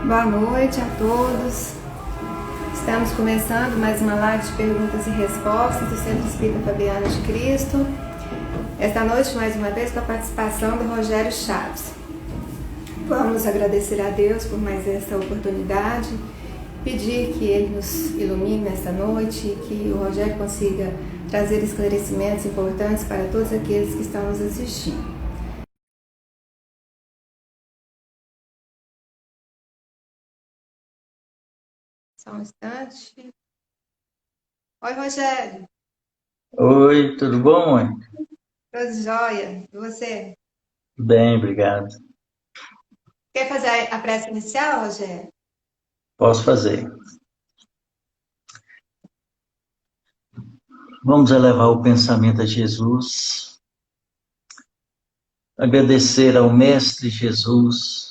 Boa noite a todos. Estamos começando mais uma live de perguntas e respostas do Centro Espírita Fabiana de Cristo. Esta noite, mais uma vez, com a participação do Rogério Chaves. Vamos agradecer a Deus por mais esta oportunidade, pedir que Ele nos ilumine nesta noite e que o Rogério consiga trazer esclarecimentos importantes para todos aqueles que estão nos assistindo. Só um instante. Oi, Rogério. Oi, tudo bom, mãe? Tudo jóia. E você? Bem, obrigado. Quer fazer a prece inicial, Rogério? Posso fazer. Vamos elevar o pensamento a Jesus, agradecer ao Mestre Jesus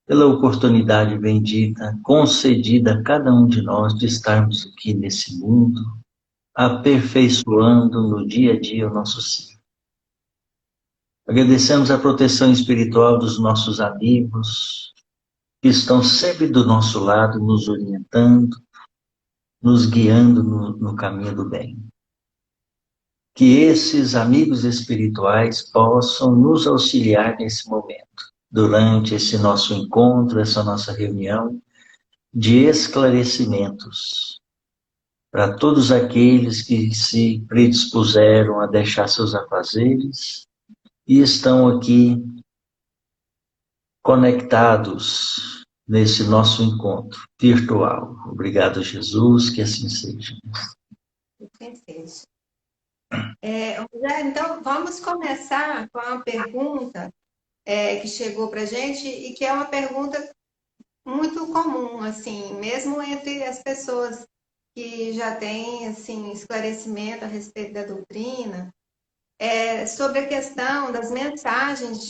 pela oportunidade bendita concedida a cada um de nós de estarmos aqui nesse mundo, aperfeiçoando no dia a dia o nosso ser. Agradecemos a proteção espiritual dos nossos amigos, que estão sempre do nosso lado, nos orientando, nos guiando no caminho do bem. Que esses amigos espirituais possam nos auxiliar nesse momento, durante esse nosso encontro, essa nossa reunião de esclarecimentos para todos aqueles que se predispuseram a deixar seus afazeres e estão aqui conectados nesse nosso encontro virtual. Obrigado, Jesus, que assim seja. Assim seja. Rogério, então, vamos começar com uma pergunta que chegou para a gente e que é uma pergunta muito comum, assim, mesmo entre as pessoas que já têm, assim, esclarecimento a respeito da doutrina, sobre a questão das mensagens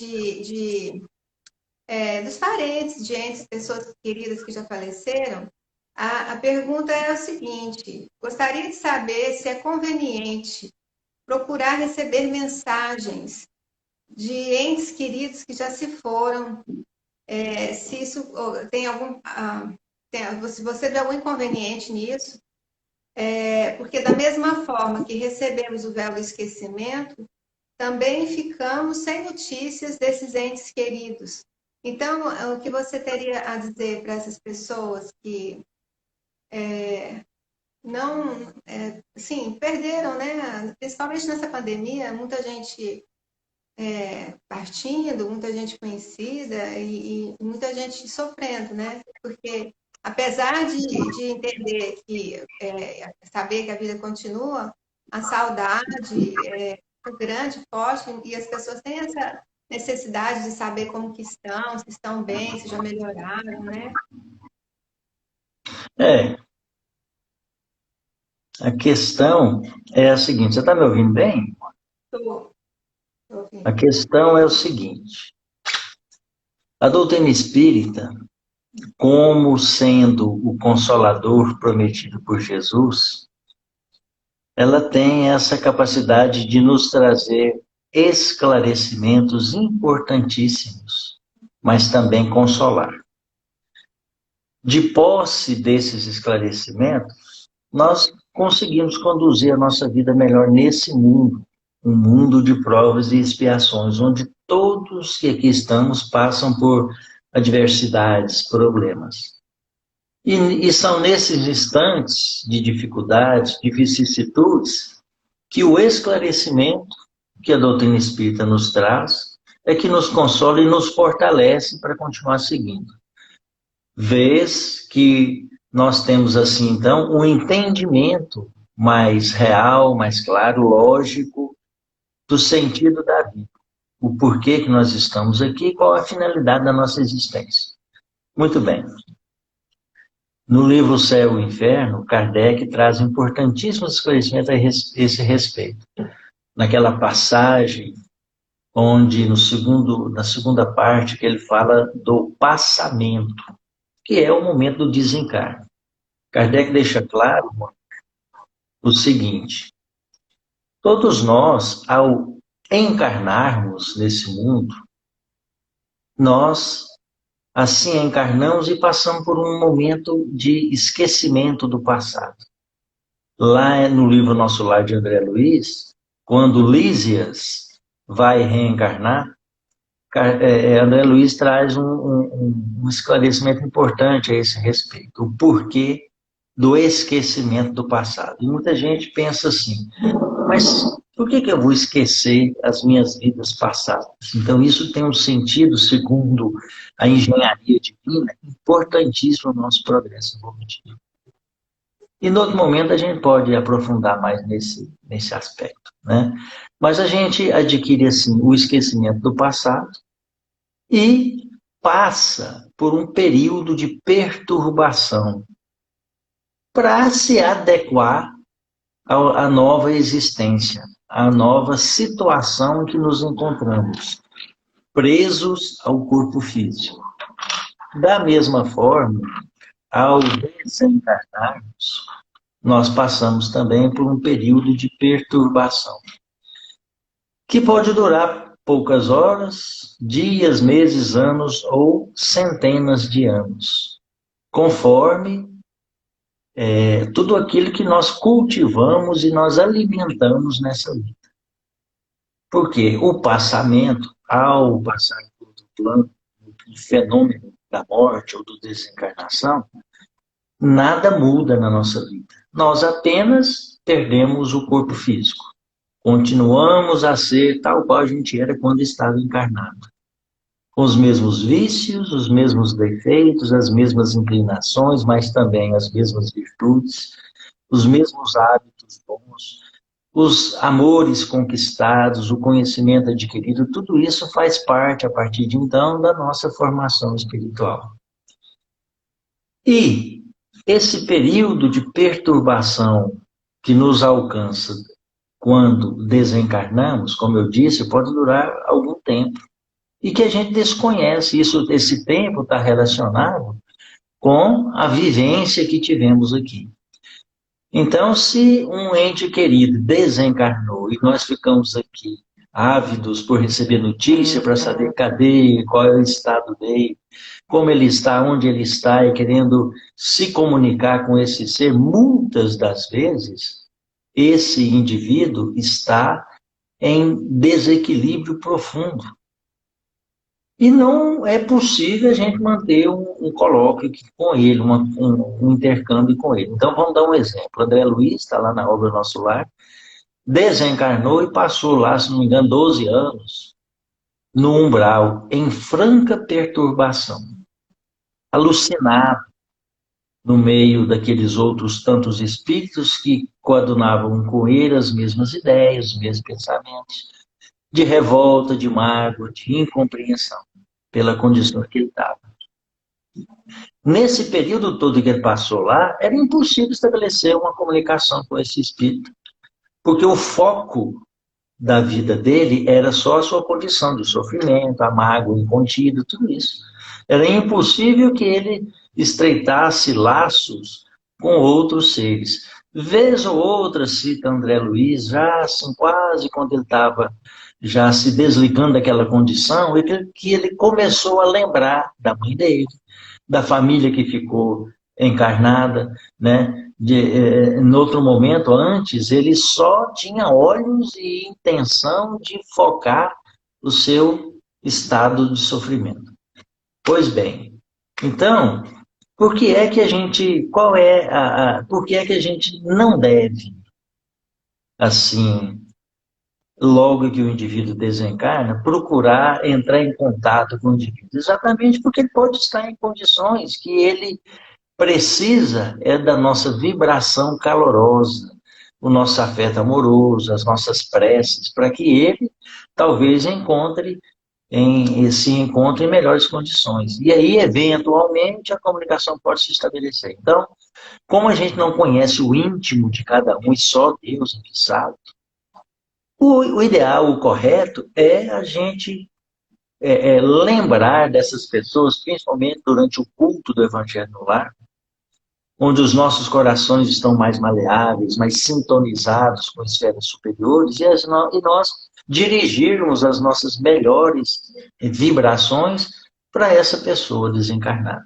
dos parentes, de entes, pessoas queridas que já faleceram. A pergunta é a seguinte: gostaria de saber se é conveniente procurar receber mensagens de entes queridos que já se foram, se isso tem algum, se você vê algum inconveniente nisso, porque da mesma forma que recebemos o véu do esquecimento, também ficamos sem notícias desses entes queridos. Então, o que você teria a dizer para essas pessoas que não, sim, perderam, né? Principalmente nessa pandemia, muita gente partindo, muita gente conhecida e muita gente sofrendo, né? Porque apesar de entender que saber que a vida continua, a saudade é grande, forte, e as pessoas têm essa necessidade de saber como que estão, se estão bem, se já melhoraram, né? É, a questão é a seguinte, você está me ouvindo bem? Estou A ouvindo. questão é o seguinte, a doutrina espírita, como sendo o consolador prometido por Jesus, ela tem essa capacidade de nos trazer esclarecimentos importantíssimos, mas também consolar. De posse desses esclarecimentos, nós conseguimos conduzir a nossa vida melhor nesse mundo, um mundo de provas e expiações, onde todos que aqui estamos passam por adversidades, problemas. E são nesses instantes de dificuldades, de vicissitudes, que o esclarecimento que a doutrina espírita nos traz é que nos consola e nos fortalece para continuar seguindo. Vez que nós temos, assim, então, um entendimento mais real, mais claro, lógico, do sentido da vida. O porquê que nós estamos aqui e qual a finalidade da nossa existência. Muito bem. No livro O Céu e o Inferno, Kardec traz importantíssimos esclarecimentos a esse respeito. Naquela passagem onde na segunda parte que ele fala do passamento, que é o momento do desencarne. Kardec deixa claro o seguinte: todos nós, ao encarnarmos nesse mundo, nós assim encarnamos e passamos por um momento de esquecimento do passado. Lá no livro Nosso Lar de André Luiz, quando Lísias vai reencarnar, André Luiz traz um esclarecimento importante a esse respeito, o porquê do esquecimento do passado. E muita gente pensa assim, mas por que eu vou esquecer as minhas vidas passadas? Então isso tem um sentido, segundo a engenharia divina, importantíssimo no nosso progresso evolutivo. E no outro momento a gente pode aprofundar mais nesse aspecto, né? Mas a gente adquire assim o esquecimento do passado e passa por um período de perturbação para se adequar à nova existência, à nova situação em que nos encontramos, presos ao corpo físico. Da mesma forma, ao desencarnarmos, nós passamos também por um período de perturbação, que pode durar poucas horas, dias, meses, anos ou centenas de anos, conforme tudo aquilo que nós cultivamos e nós alimentamos nessa vida. Porque o passamento, ao passar por outro plano, o fenômeno da morte ou da desencarnação, nada muda na nossa vida. Nós apenas perdemos o corpo físico. Continuamos a ser tal qual a gente era quando estava encarnado. Com os mesmos vícios, os mesmos defeitos, as mesmas inclinações, mas também as mesmas virtudes, os mesmos hábitos bons, os amores conquistados, o conhecimento adquirido, tudo isso faz parte, a partir de então, da nossa formação espiritual. E esse período de perturbação que nos alcança quando desencarnamos, como eu disse, pode durar algum tempo. E que a gente desconhece. Esse tempo está relacionado com a vivência que tivemos aqui. Então, se um ente querido desencarnou e nós ficamos aqui ávidos por receber notícia, para saber cadê, qual é o estado dele, como ele está, onde ele está, e querendo se comunicar com esse ser, muitas das vezes, esse indivíduo está em desequilíbrio profundo. E não é possível a gente manter um colóquio com ele, um intercâmbio com ele. Então, vamos dar um exemplo. André Luiz está lá na obra Nosso Lar, desencarnou e passou lá, se não me engano, 12 anos, no umbral, em franca perturbação, alucinado, no meio daqueles outros tantos espíritos que coadunavam com ele as mesmas ideias, os mesmos pensamentos, de revolta, de mágoa, de incompreensão pela condição que ele estava. Nesse período todo que ele passou lá, era impossível estabelecer uma comunicação com esse espírito, porque o foco da vida dele era só a sua condição de sofrimento, a mágoa incontida, tudo isso. Era impossível que ele estreitasse laços com outros seres. Vez ou outra, cita André Luiz, já assim, quase quando ele estava já se desligando daquela condição, que ele começou a lembrar da mãe dele, da família que ficou encarnada, né? Em outro momento, antes, ele só tinha olhos e intenção de focar o seu estado de sofrimento. Pois bem, então, por que é que a gente, por que é que a gente não deve, assim, logo que o indivíduo desencarna, procurar entrar em contato com o indivíduo? Exatamente porque ele pode estar em condições que ele precisa da nossa vibração calorosa, o nosso afeto amoroso, as nossas preces, para que ele talvez se encontre em melhores condições. E aí, eventualmente, a comunicação pode se estabelecer. Então, como a gente não conhece o íntimo de cada um, e só Deus é que sabe, o ideal, o correto, é a gente lembrar dessas pessoas, principalmente durante o culto do Evangelho no Lar, onde os nossos corações estão mais maleáveis, mais sintonizados com esferas superiores, e nós dirigirmos as nossas melhores vibrações para essa pessoa desencarnada.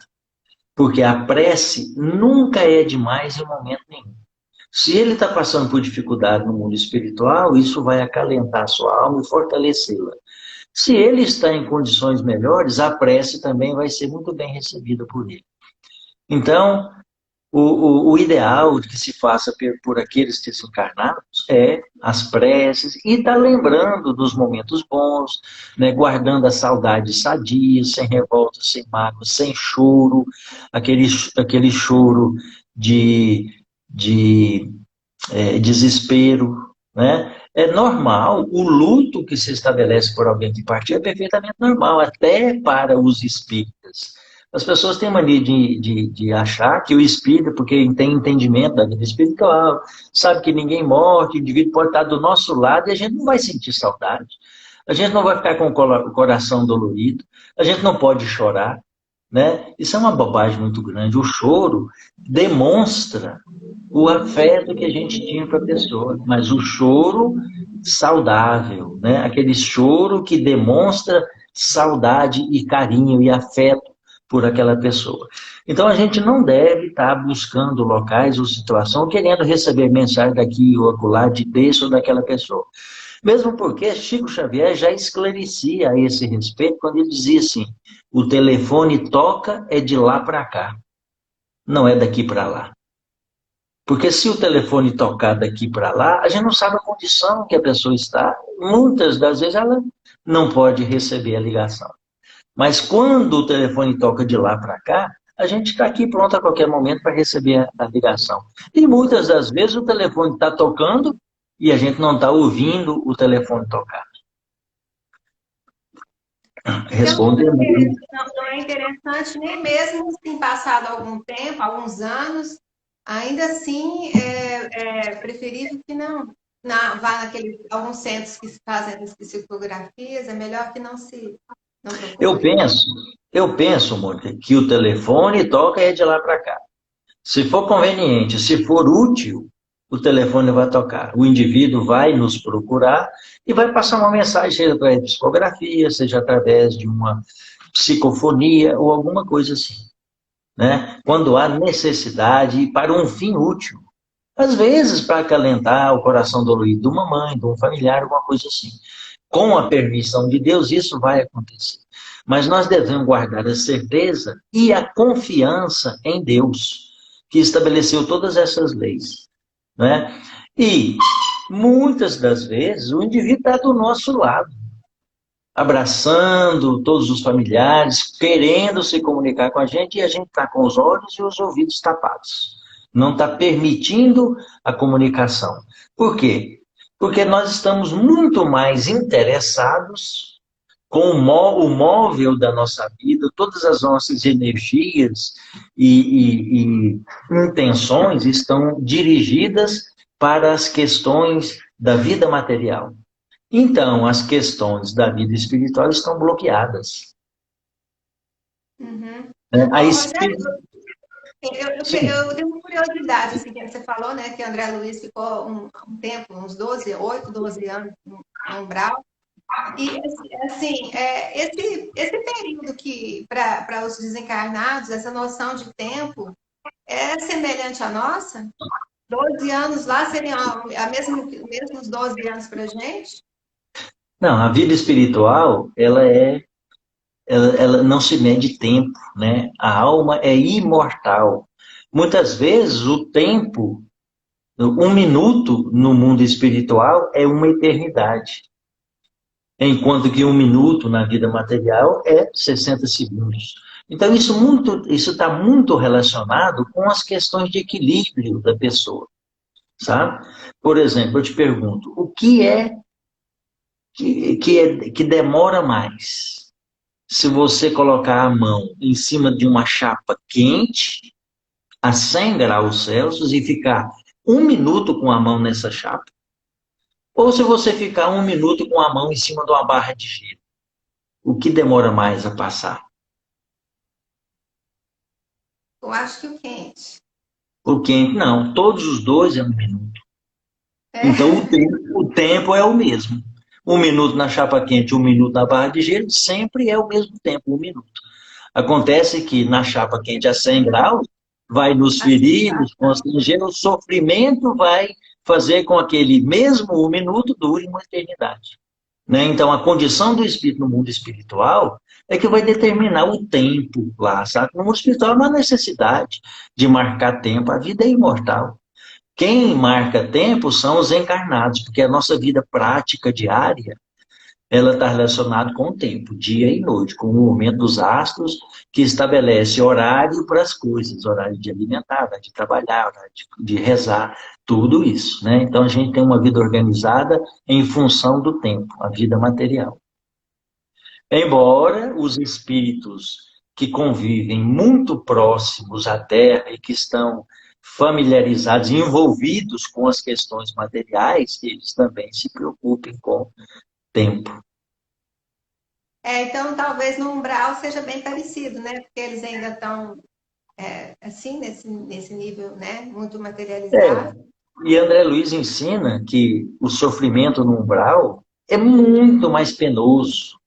Porque a prece nunca é demais em momento nenhum. Se ele está passando por dificuldade no mundo espiritual, isso vai acalentar a sua alma e fortalecê-la. Se ele está em condições melhores, a prece também vai ser muito bem recebida por ele. Então, o ideal que se faça por aqueles desencarnados é as preces e estar lembrando dos momentos bons, né, guardando a saudade sadia, sem revolta, sem mágoa, sem choro, aquele choro de desespero, né? É normal, o luto que se estabelece por alguém que partiu é perfeitamente normal, até para os espíritas. As pessoas têm mania de achar que o espírita, porque tem entendimento da vida espiritual, sabe que ninguém morre, que o indivíduo pode estar do nosso lado e a gente não vai sentir saudade. A gente não vai ficar com o coração dolorido, a gente não pode chorar, né? Isso é uma bobagem muito grande. O choro demonstra o afeto que a gente tinha para a pessoa, mas o choro saudável, né? Aquele choro que demonstra saudade e carinho e afeto por aquela pessoa. Então a gente não deve estar buscando locais ou situação querendo receber mensagem daqui ou acolá desse ou daquela pessoa. Mesmo porque Chico Xavier já esclarecia a esse respeito quando ele dizia assim: o telefone toca é de lá para cá, não é daqui para lá. Porque se o telefone tocar daqui para lá, a gente não sabe a condição que a pessoa está. Muitas das vezes ela não pode receber a ligação. Mas quando o telefone toca de lá para cá, a gente está aqui pronto a qualquer momento para receber a ligação. E muitas das vezes o telefone está tocando e a gente não está ouvindo o telefone tocar. Então, Respondendo. não é interessante nem mesmo assim, passado algum tempo, alguns anos, ainda assim é preferível que não vá naqueles alguns centros que se fazem as psicografias, é melhor que não Eu procure. penso, eu penso, Mônica, que o telefone toca é de lá para cá. Se for conveniente, se for útil, o telefone vai tocar. O indivíduo vai nos procurar e vai passar uma mensagem, seja através de psicografia, seja através de uma psicofonia ou alguma coisa assim, né? Quando há necessidade e para um fim útil. Às vezes, para acalentar o coração dolorido de uma mãe, de um familiar, alguma coisa assim. Com a permissão de Deus, isso vai acontecer. Mas nós devemos guardar a certeza e a confiança em Deus, que estabeleceu todas essas leis, né? E muitas das vezes o indivíduo está do nosso lado, abraçando todos os familiares, querendo se comunicar com a gente, e a gente está com os olhos e os ouvidos tapados. Não está permitindo a comunicação. Por quê? Porque nós estamos muito mais interessados com o móvel da nossa vida, todas as nossas energias e intenções estão dirigidas para as questões da vida material. Então, as questões da vida espiritual estão bloqueadas. Uhum. Né? A Ô, Rogério, espírito... eu tenho uma curiosidade, assim, que você falou, né, que André Luiz ficou um tempo, uns 12 anos no umbral. E, assim, esse período que, para os desencarnados, essa noção de tempo é semelhante à nossa? 12 anos lá seriam mesmos 12 anos para a gente? Não, a vida espiritual, ela não se mede tempo, né? A alma é imortal. Muitas vezes o tempo, um minuto no mundo espiritual é uma eternidade, enquanto que um minuto na vida material é 60 segundos. Então isso está muito relacionado com as questões de equilíbrio da pessoa, sabe? Por exemplo, eu te pergunto, o que é que demora mais? Se você colocar a mão em cima de uma chapa quente, a 100 graus Celsius, e ficar um minuto com a mão nessa chapa, ou se você ficar um minuto com a mão em cima de uma barra de gelo, o que demora mais a passar? Eu acho que o quente. O quente, não. Todos os dois é um minuto. Então É. o tempo é o mesmo. Um minuto na chapa quente, um minuto na barra de gelo, sempre é o mesmo tempo, um minuto. Acontece que na chapa quente a 100 graus, vai nos ferir, nos constranger, o sofrimento vai fazer com que aquele mesmo um minuto dure uma eternidade. Né? Então, a condição do espírito no mundo espiritual é que vai determinar o tempo lá, sabe? No mundo espiritual é uma necessidade de marcar tempo, a vida é imortal. Quem marca tempo são os encarnados, porque a nossa vida prática diária ela está relacionada com o tempo, dia e noite, com o movimento dos astros, que estabelece horário para as coisas, horário de alimentar, horário de trabalhar, horário de rezar, tudo isso. Né? Então, a gente tem uma vida organizada em função do tempo, a vida material. Embora os espíritos que convivem muito próximos à Terra e que estão familiarizados, envolvidos com as questões materiais, eles também se preocupem com tempo. Então, talvez no umbral seja bem parecido, né? Porque eles ainda estão, assim, nesse nível, né? Muito materializado. E André Luiz ensina que o sofrimento no umbral é muito mais penoso,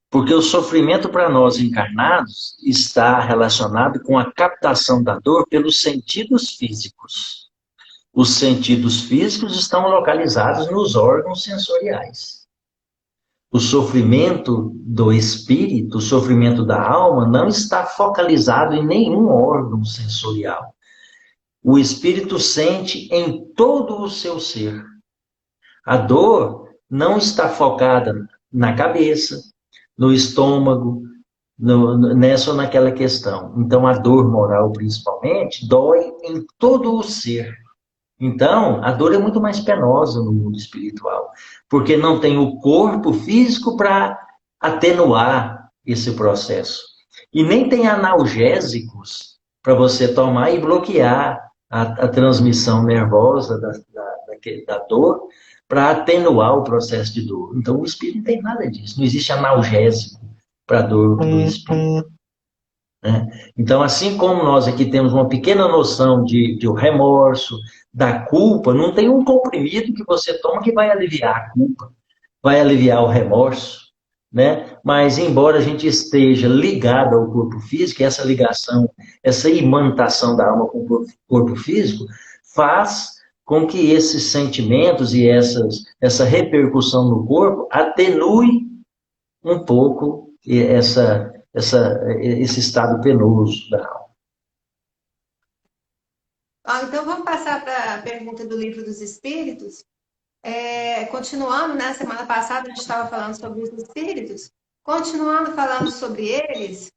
porque o sofrimento para nós encarnados está relacionado com a captação da dor pelos sentidos físicos. Os sentidos físicos estão localizados nos órgãos sensoriais. O sofrimento do espírito, o sofrimento da alma, não está focalizado em nenhum órgão sensorial. O espírito sente em todo o seu ser. A dor não está focada na cabeça, no estômago, nessa ou naquela questão. Então, a dor moral, principalmente, dói em todo o ser. Então, a dor é muito mais penosa no mundo espiritual, porque não tem o corpo físico para atenuar esse processo. E nem tem analgésicos para você tomar e bloquear a transmissão nervosa da dor para atenuar o processo de dor. Então, o espírito não tem nada disso. Não existe analgésico para a dor do espírito. Né? Então, assim como nós aqui temos uma pequena noção de remorso, da culpa, não tem um comprimido que você toma que vai aliviar a culpa, vai aliviar o remorso, né? Mas, embora a gente esteja ligado ao corpo físico, essa ligação, essa imantação da alma com o corpo físico, faz com que esses sentimentos e essa repercussão no corpo atenue um pouco esse estado penoso da alma. Então, vamos passar para a pergunta do Livro dos Espíritos. Continuando, né? Semana passada a gente estava falando sobre os espíritos. Continuando falando sobre eles,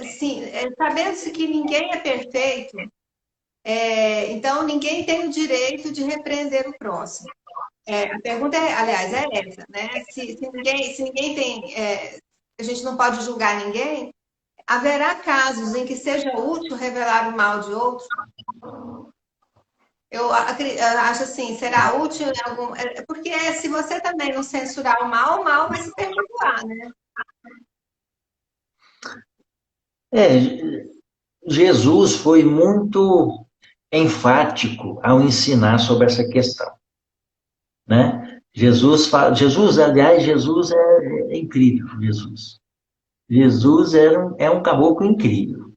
assim, sabendo-se que ninguém é perfeito, então ninguém tem o direito de repreender o próximo. A pergunta, aliás, é essa, né? Se ninguém tem, a gente não pode julgar ninguém, haverá casos em que seja útil revelar o mal de outro? Eu acho assim, será útil em algum... Porque se você também não censurar o mal vai se perpetuar, né? Jesus foi muito enfático ao ensinar sobre essa questão. Né? Jesus, aliás, Jesus é incrível, Jesus é um caboclo incrível.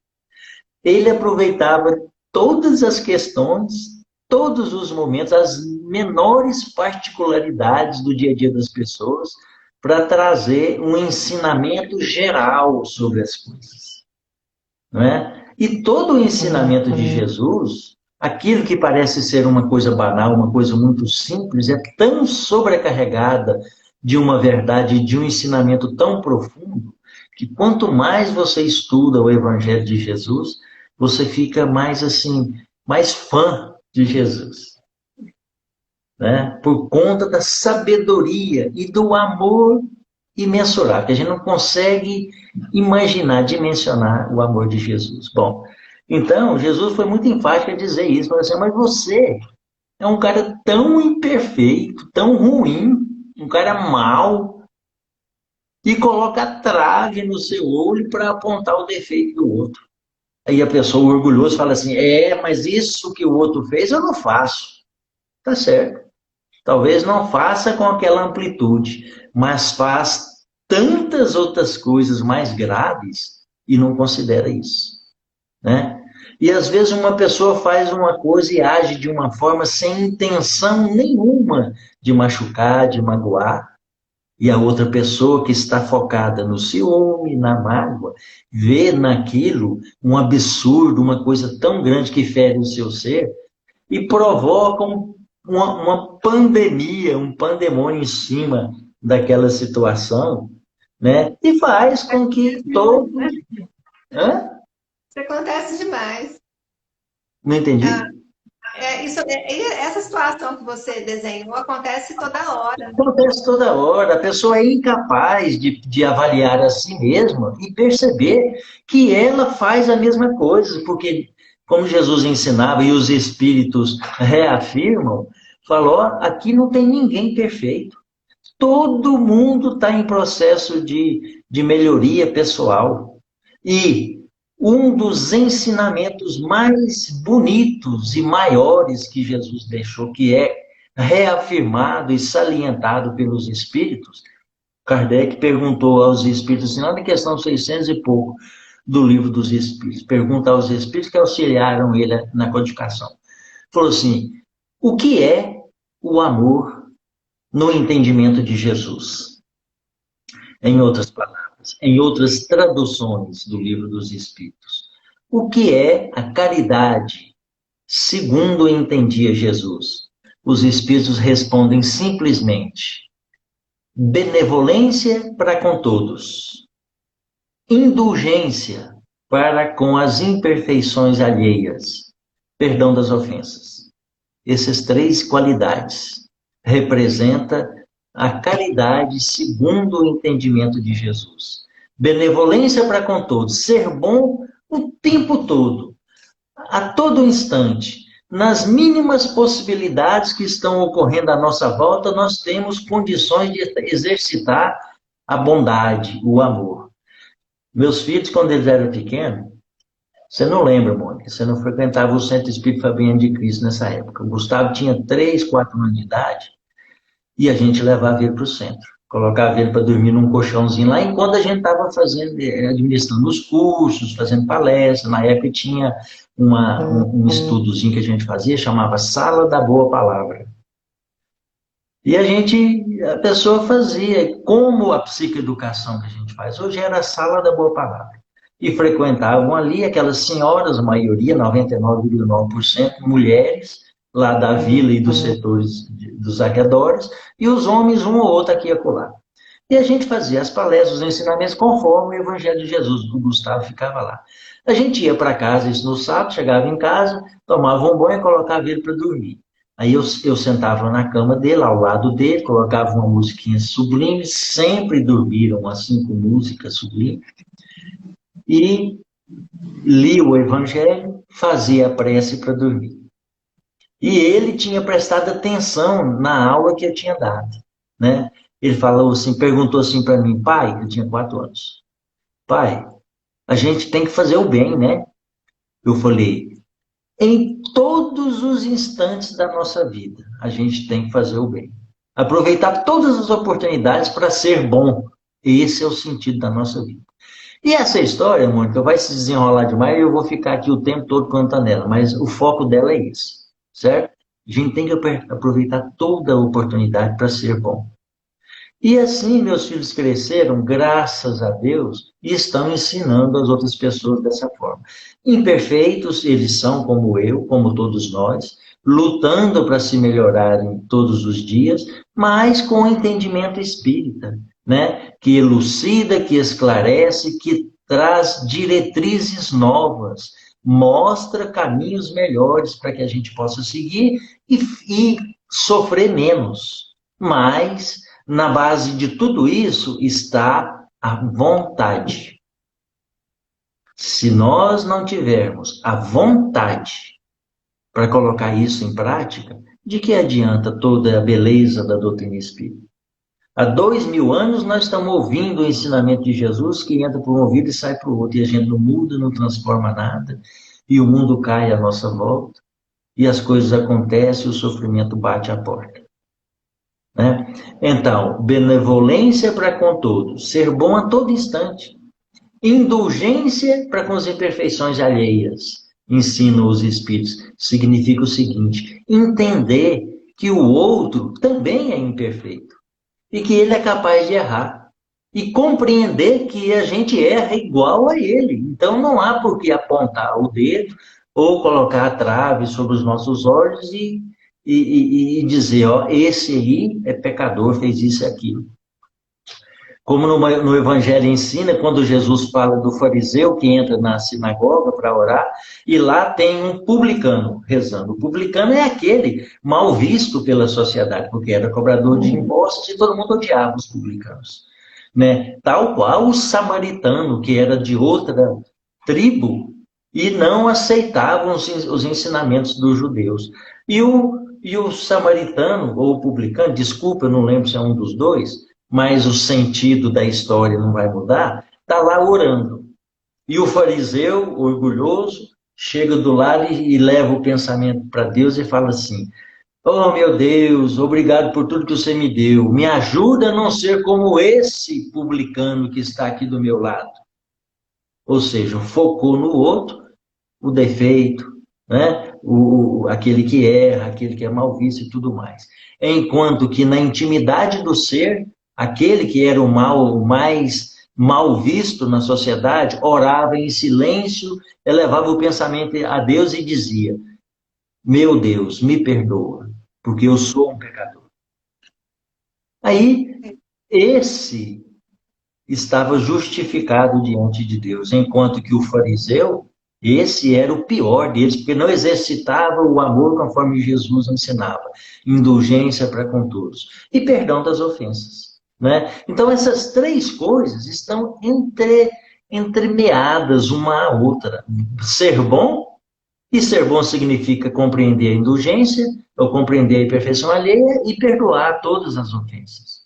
Ele aproveitava todas as questões, todos os momentos, as menores particularidades do dia a dia das pessoas, para trazer um ensinamento geral sobre as coisas. Não é? E todo o ensinamento de Jesus, aquilo que parece ser uma coisa banal, uma coisa muito simples, é tão sobrecarregada de uma verdade, de um ensinamento tão profundo, que quanto mais você estuda o Evangelho de Jesus, você fica mais assim, mais fã de Jesus. Né? Por conta da sabedoria e do amor imensurável, que a gente não consegue imaginar, dimensionar o amor de Jesus. Bom, então, Jesus foi muito enfático em dizer isso, falou assim, mas você é um cara tão imperfeito, tão ruim, um cara mau, e coloca trave no seu olho para apontar o defeito do outro. Aí a pessoa orgulhosa fala assim, mas isso que o outro fez eu não faço. Tá certo. Talvez não faça com aquela amplitude, mas faz tantas outras coisas mais graves e não considera isso, né? E às vezes uma pessoa faz uma coisa e age de uma forma sem intenção nenhuma de machucar, de magoar, e a outra pessoa que está focada no ciúme, na mágoa, vê naquilo um absurdo, uma coisa tão grande que fere o seu ser e provoca uma pandemia, um pandemônio em cima daquela situação, né? E faz com que todo... Hã? Isso acontece demais. Não entendi. Essa situação que você desenhou acontece toda hora. Acontece toda hora, a pessoa é incapaz de avaliar a si mesma e perceber que ela faz a mesma coisa, porque, como Jesus ensinava e os espíritos reafirmam, falou: ó, aqui não tem ninguém perfeito. Todo mundo está em processo de melhoria pessoal. E um dos ensinamentos mais bonitos e maiores que Jesus deixou, que é reafirmado e salientado pelos espíritos, Kardec perguntou aos espíritos, assim, lá na questão 600 e pouco do livro dos espíritos, pergunta aos espíritos que auxiliaram ele na codificação. Falou assim: o que é o amor no entendimento de Jesus? Em outras palavras, em outras traduções do livro dos Espíritos. O que é a caridade, segundo entendia Jesus? Os Espíritos respondem simplesmente: benevolência para com todos, indulgência para com as imperfeições alheias, perdão das ofensas. Essas três qualidades representam a caridade segundo o entendimento de Jesus. Benevolência para com todos, ser bom o tempo todo, a todo instante. Nas mínimas possibilidades que estão ocorrendo à nossa volta, nós temos condições de exercitar a bondade, o amor. Meus filhos, quando eles eram pequenos, você não lembra, Mônica, você não frequentava o Centro Espírita Fabiano de Cristo nessa época. O Gustavo tinha 3, 4 anos de idade, e a gente levava ele para o centro. Colocava ele para dormir num colchãozinho lá, enquanto a gente estava fazendo, administrando os cursos, fazendo palestras. Na época tinha um estudozinho que a gente fazia, chamava Sala da Boa Palavra. E a pessoa fazia, como a psicoeducação que a gente faz hoje era a Sala da Boa Palavra. E frequentavam ali aquelas senhoras, a maioria, 99,9%, mulheres, lá da vila e dos setores dos arredores, e os homens, um ou outro aqui e acolá. E a gente fazia as palestras, os ensinamentos, conforme o Evangelho de Jesus. O Gustavo ficava lá. A gente ia para casa, isso no sábado, chegava em casa, tomava um banho e colocava ele para dormir. Aí eu sentava na cama dele, ao lado dele, colocava uma musiquinha sublime, sempre dormiram assim com música sublime, e lia o Evangelho, fazia a prece para dormir. E ele tinha prestado atenção na aula que eu tinha dado, né? Ele falou assim, perguntou assim para mim: pai, eu tinha 4 anos, pai, a gente tem que fazer o bem, né? Eu falei: em todos os instantes da nossa vida, a gente tem que fazer o bem. Aproveitar todas as oportunidades para ser bom. Esse é o sentido da nossa vida. E essa história, Mônica, vai se desenrolar demais e eu vou ficar aqui o tempo todo contando ela, mas o foco dela é esse, certo? A gente tem que aproveitar toda a oportunidade para ser bom. E assim meus filhos cresceram, graças a Deus, e estão ensinando as outras pessoas dessa forma. Imperfeitos, eles são como eu, como todos nós, lutando para se melhorarem todos os dias, mas com o entendimento espírita, né? Que elucida, que esclarece, que traz diretrizes novas, mostra caminhos melhores para que a gente possa seguir e sofrer menos. Mas na base de tudo isso está a vontade. Se nós não tivermos a vontade para colocar isso em prática, de que adianta toda a beleza da doutrina espírita? Há 2000 anos nós estamos ouvindo o ensinamento de Jesus que entra por um ouvido e sai para o outro, e a gente não muda, não transforma nada, e o mundo cai à nossa volta, e as coisas acontecem, e o sofrimento bate à porta. né? Então, benevolência para com todos, ser bom a todo instante. Indulgência para com as imperfeições alheias, ensinam os espíritos. Significa o seguinte: entender que o outro também é imperfeito e que ele é capaz de errar. E compreender que a gente erra igual a ele. Então não há por que apontar o dedo ou colocar a trave sobre os nossos olhos e dizer, ó, esse aí é pecador, fez isso e aquilo. Como no Evangelho ensina, quando Jesus fala do fariseu que entra na sinagoga para orar, e lá tem um publicano rezando. O publicano é aquele mal visto pela sociedade, porque era cobrador de impostos e todo mundo odiava os publicanos. Né? Tal qual o samaritano, que era de outra tribo, e não aceitavam os ensinamentos dos judeus. E o samaritano, ou o publicano, desculpa, eu não lembro se é um dos dois, mas o sentido da história não vai mudar, está lá orando. E o fariseu, orgulhoso, chega do lado e leva o pensamento para Deus e fala assim: oh, meu Deus, obrigado por tudo que você me deu. Me ajuda a não ser como esse publicano que está aqui do meu lado. Ou seja, focou no outro o defeito, né? Aquele que erra, aquele que é mal visto e tudo mais. Enquanto que na intimidade do ser, aquele que era o mais mal visto na sociedade, orava em silêncio, elevava o pensamento a Deus e dizia: meu Deus, me perdoa, porque eu sou um pecador. Aí, esse estava justificado diante de Deus, enquanto que o fariseu, esse era o pior deles, porque não exercitava o amor conforme Jesus ensinava, indulgência para com todos, e perdão das ofensas. Né? Então, essas três coisas estão entremeadas uma à outra. Ser bom, e ser bom significa compreender a indulgência, ou compreender a imperfeição alheia, e perdoar todas as ofensas.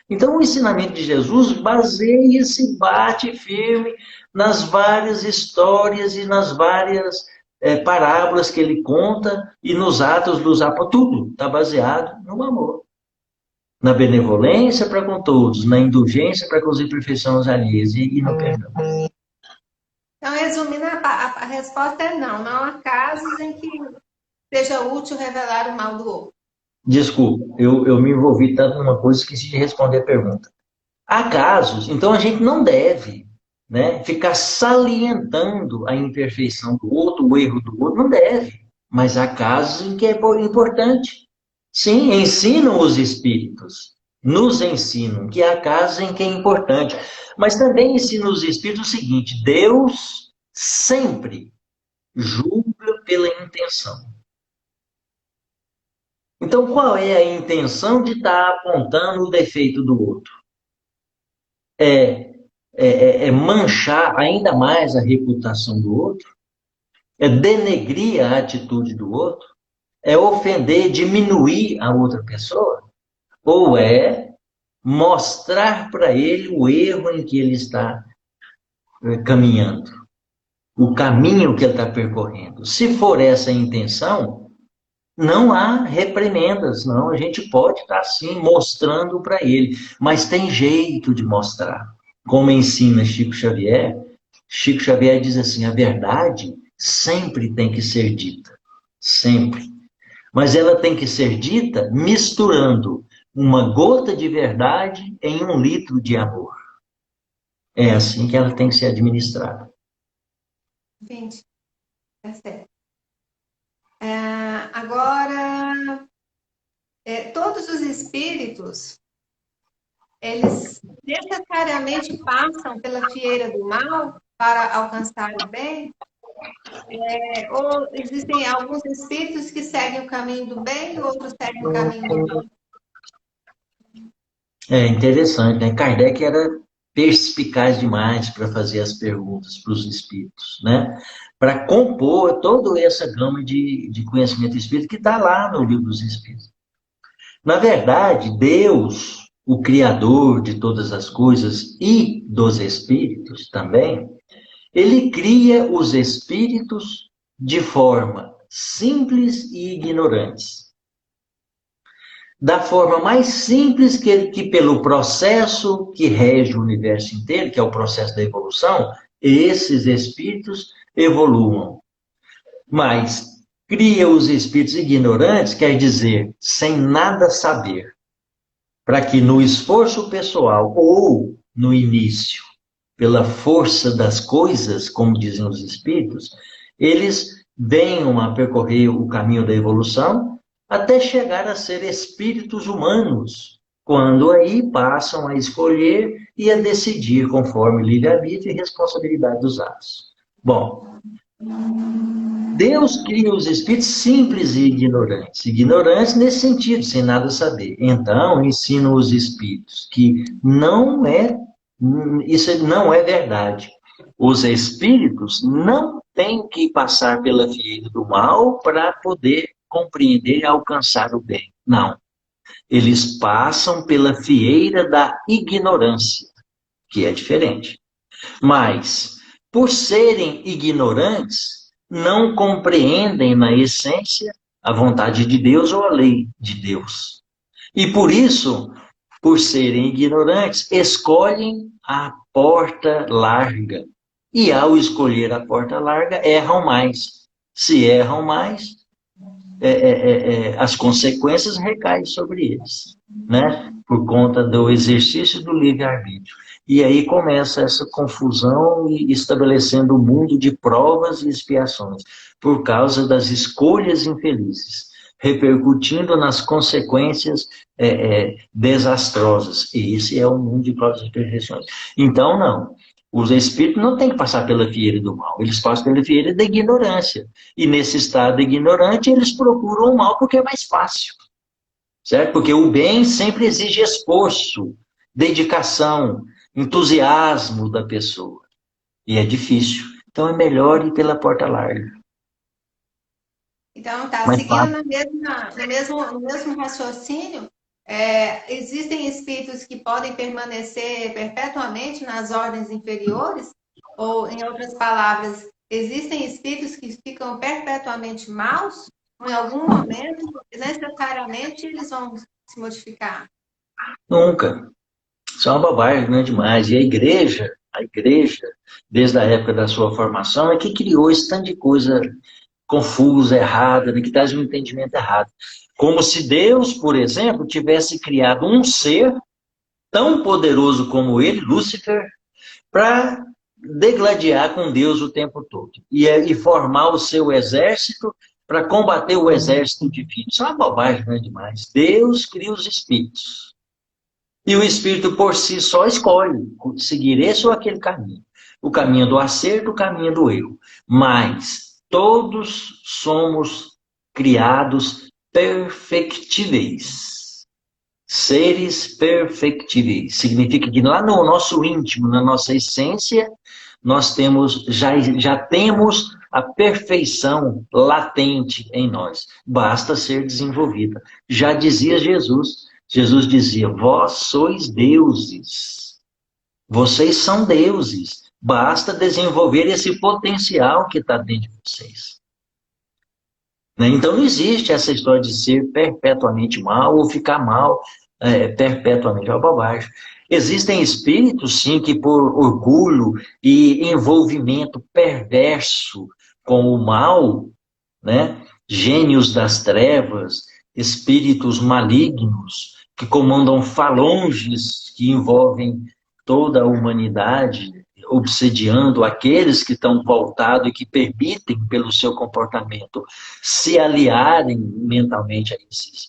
Então, o ensinamento de Jesus baseia-se, bate firme nas várias histórias e nas várias parábolas que ele conta e nos atos dos apóstolos. Tudo está baseado no amor. Na benevolência para com todos, na indulgência para com as imperfeições alheias e no perdão. Então, resumindo, a resposta é não. Não há casos em que seja útil revelar o mal do outro. Desculpa, eu me envolvi tanto numa coisa que esqueci de responder a pergunta. Há casos, então a gente não deve, né, ficar salientando a imperfeição do outro, o erro do outro, não deve. Mas há casos em que é importante. Sim, ensinam os espíritos, nos ensinam que há casos em que é importante. Mas também ensinam os espíritos o seguinte: Deus sempre julga pela intenção. Então, qual é a intenção de estar apontando o defeito do outro? É manchar ainda mais a reputação do outro? É denegrir a atitude do outro? É ofender, diminuir a outra pessoa? Ou é mostrar para ele o erro em que ele está caminhando? O caminho que ele está percorrendo? Se for essa a intenção, não há reprimendas, não. A gente pode estar, sim, mostrando para ele, mas tem jeito de mostrar. Como ensina Chico Xavier diz assim: a verdade sempre tem que ser dita, sempre. Mas ela tem que ser dita misturando uma gota de verdade em 1 litro de amor. É assim que ela tem que ser administrada. Entendi. Tá certo. Agora, todos os espíritos, eles necessariamente passam pela fieira do mal para alcançar o bem? Ou existem alguns espíritos que seguem o caminho do bem e outros seguem o caminho do mal? É interessante, né? Kardec era perspicaz demais para fazer as perguntas para os espíritos, né? Para compor toda essa gama de conhecimento espírita que está lá no Livro dos Espíritos. Na verdade, Deus, o Criador de todas as coisas e dos espíritos também, ele cria os espíritos de forma simples e ignorantes. da forma mais simples que pelo processo que rege o universo inteiro, que é o processo da evolução, esses espíritos evoluam. Mas cria os espíritos ignorantes, quer dizer, sem nada saber, para que no esforço pessoal ou no início, pela força das coisas, como dizem os espíritos, eles venham a percorrer o caminho da evolução até chegar a ser espíritos humanos, quando aí passam a escolher e a decidir conforme livre-arbítrio e responsabilidade dos atos. Bom, Deus cria os espíritos simples e ignorantes. Ignorantes nesse sentido, sem nada saber. Então, ensina os espíritos que isso não é verdade. Os espíritos não têm que passar pela fieira do mal para poder compreender e alcançar o bem. Não. Eles passam pela fieira da ignorância, que é diferente. Mas, por serem ignorantes, não compreendem na essência a vontade de Deus ou a lei de Deus. E por isso, por serem ignorantes, escolhem a porta larga. E ao escolher a porta larga, erram mais. Se erram mais, as consequências recaem sobre eles, né? Por conta do exercício do livre-arbítrio. E aí começa essa confusão e estabelecendo um mundo de provas e expiações, por causa das escolhas infelizes, repercutindo nas consequências desastrosas. E esse é o mundo de provas e expiações. Então, não. Os espíritos não têm que passar pela fieira do mal, eles passam pela fieira da ignorância. E nesse estado ignorante, eles procuram o mal porque é mais fácil, certo? Porque o bem sempre exige esforço, dedicação, entusiasmo da pessoa. E é difícil. Então é melhor ir pela porta larga. Então, tá, Mais seguindo fácil. no mesmo raciocínio, existem espíritos que podem permanecer perpetuamente nas ordens inferiores? Ou, em outras palavras, existem espíritos que ficam perpetuamente maus? Ou, em algum momento, necessariamente, eles vão se modificar? Nunca. Isso é uma bobagem grande demais. E a igreja, desde a época da sua formação, é que criou esse tanto de coisa confusa, errada, né, que traz um entendimento errado. Como se Deus, por exemplo, tivesse criado um ser tão poderoso como ele, Lúcifer, para degladiar com Deus o tempo todo e formar o seu exército para combater o exército divino. Isso é uma bobagem, não é demais. Deus cria os espíritos. E o espírito por si só escolhe seguir esse ou aquele caminho. O caminho do acerto, o caminho do erro. Mas todos somos criados perfectíveis. Seres perfectíveis. Significa que lá no nosso íntimo, na nossa essência, nós já temos a perfeição latente em nós. Basta ser desenvolvida. Já dizia Jesus. Jesus dizia: vós sois deuses. Vocês são deuses. Basta desenvolver esse potencial que está dentro de vocês. Né? Então não existe essa história de ser perpetuamente mal ou ficar mal perpetuamente. É uma bobagem. Existem espíritos, sim, que por orgulho e envolvimento perverso com o mal, né? Gênios das trevas, espíritos malignos, que comandam falanges que envolvem toda a humanidade, obsediando aqueles que estão voltados e que permitem, pelo seu comportamento, se aliarem mentalmente a esses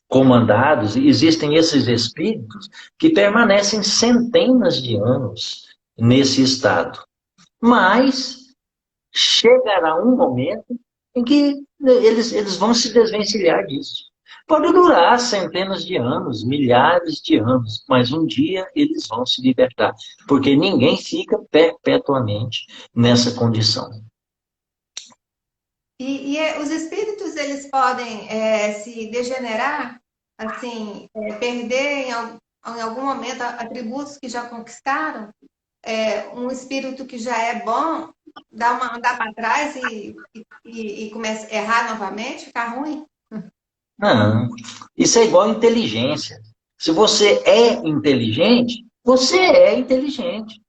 comandados. Existem esses espíritos que permanecem centenas de anos nesse estado. Mas chegará um momento em que eles vão se desvencilhar disso. Pode durar centenas de anos, milhares de anos, mas um dia eles vão se libertar, porque ninguém fica perpetuamente nessa condição. Os espíritos, eles podem se degenerar, assim, perder em algum momento atributos que já conquistaram? Um espírito que já é bom, andar para trás e começa a errar novamente, ficar ruim? Não, isso é igual inteligência. Se você é inteligente, você é inteligente.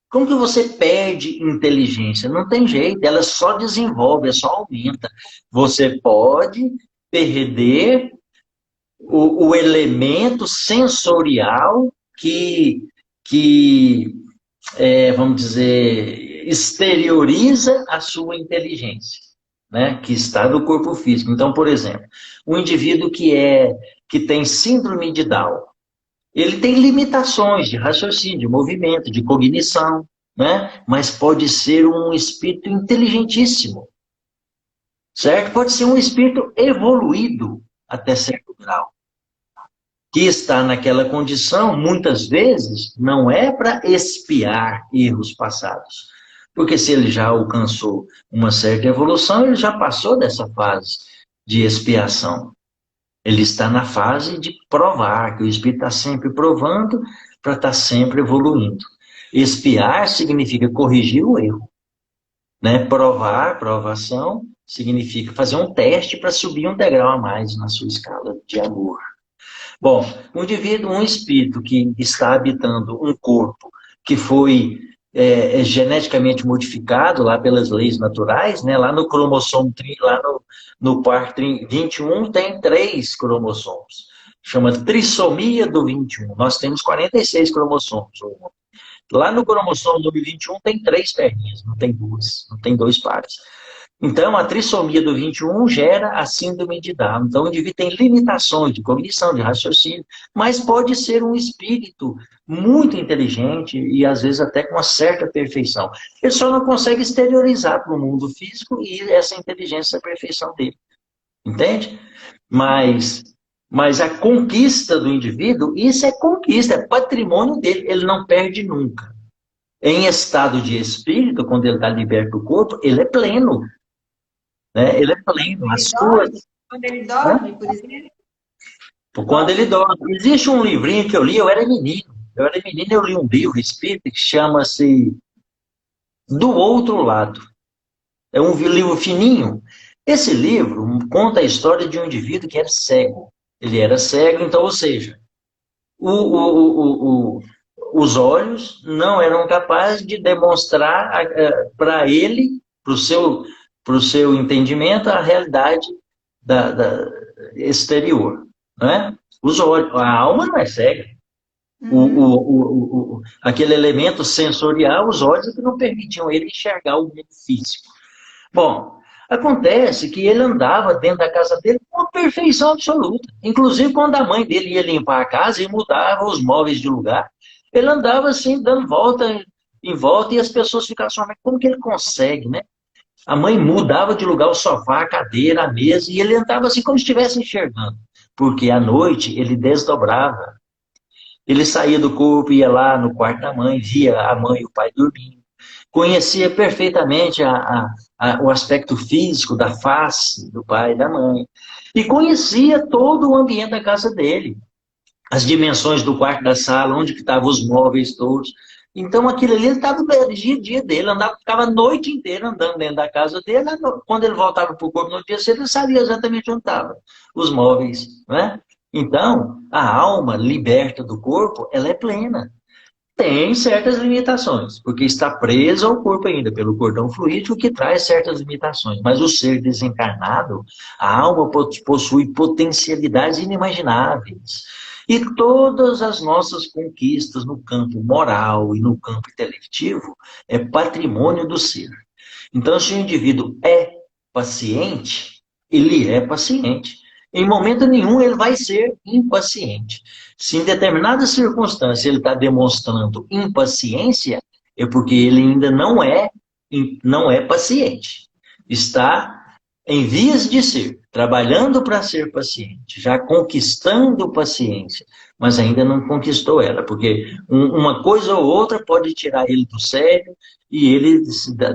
Como que você perde inteligência? Não tem jeito, ela só desenvolve, ela só aumenta. Você pode perder o elemento sensorial que vamos dizer, exterioriza a sua inteligência, né? Que está no corpo físico. Então, por exemplo, um indivíduo que tem síndrome de Down, ele tem limitações de raciocínio, de movimento, de cognição, né? Mas pode ser um espírito inteligentíssimo, certo? Pode ser um espírito evoluído até certo grau, que está naquela condição, muitas vezes, não é para expiar erros passados. Porque se ele já alcançou uma certa evolução, ele já passou dessa fase de expiação. Ele está na fase de provar, que o espírito está sempre provando para estar sempre evoluindo. Expiar significa corrigir o erro, né? Provar, provação, significa fazer um teste para subir um degrau a mais na sua escala de amor. Bom, um indivíduo, um espírito que está habitando um corpo que foi geneticamente modificado lá pelas leis naturais, né? Lá no cromossomo, lá no par 21 tem 3 cromossomos. Chama trissomia do 21. Nós temos 46 cromossomos. Lá no cromossomo número 21 tem 3 perninhas, não tem 2, não tem 2 pares. Então, a trissomia do 21 gera a síndrome de Down. Então, o indivíduo tem limitações de cognição, de raciocínio, mas pode ser um espírito muito inteligente e, às vezes, até com uma certa perfeição. Ele só não consegue exteriorizar para o mundo físico e essa inteligência, a perfeição dele. Entende? Mas a conquista do indivíduo, isso é conquista, é patrimônio dele, ele não perde nunca. Em estado de espírito, quando ele está liberto do corpo, ele é pleno. Né? Ele é pleno, as suas. Quando ele dorme, por exemplo? Quando ele dorme. Existe um livrinho que eu li, eu era menino. Eu li um livro espírita que chama-se Do Outro Lado. É um livro fininho. Esse livro conta a história de um indivíduo que era cego. Ele era cego, então, ou seja, os olhos não eram capazes de demonstrar para ele, para o seu entendimento, a realidade da exterior. Né? Os olhos, a alma não é cega. Aquele elemento sensorial, os olhos é que não permitiam ele enxergar o mundo físico. Bom, acontece que ele andava dentro da casa dele com uma perfeição absoluta. Inclusive, quando a mãe dele ia limpar a casa e mudava os móveis de lugar, ele andava assim, dando volta em volta, e as pessoas ficavam assim, mas como que ele consegue, né? A mãe mudava de lugar o sofá, a cadeira, a mesa, e ele andava assim como se estivesse enxergando. Porque à noite ele desdobrava. Ele saía do corpo, ia lá no quarto da mãe, via a mãe e o pai dormindo. Conhecia perfeitamente o aspecto físico da face do pai e da mãe. E conhecia todo o ambiente da casa dele. As dimensões do quarto, da sala, onde que estavam os móveis todos. Então, aquilo ali, ele estava no dia a dia dele, ficava a noite inteira andando dentro da casa dele. Quando ele voltava para o corpo no dia seguinte, ele sabia exatamente onde estavam os móveis. Né? Então, a alma liberta do corpo, ela é plena. Tem certas limitações, porque está presa ao corpo ainda pelo cordão fluídico, que traz certas limitações. Mas o ser desencarnado, a alma possui potencialidades inimagináveis. E todas as nossas conquistas no campo moral e no campo intelectivo é patrimônio do ser. Então, se o indivíduo é paciente, ele é paciente. Em momento nenhum ele vai ser impaciente. Se em determinada circunstância ele está demonstrando impaciência, é porque ele ainda não é paciente. Está em vias de ser, trabalhando para ser paciente, já conquistando paciência, mas ainda não conquistou ela, porque uma coisa ou outra pode tirar ele do sério e ele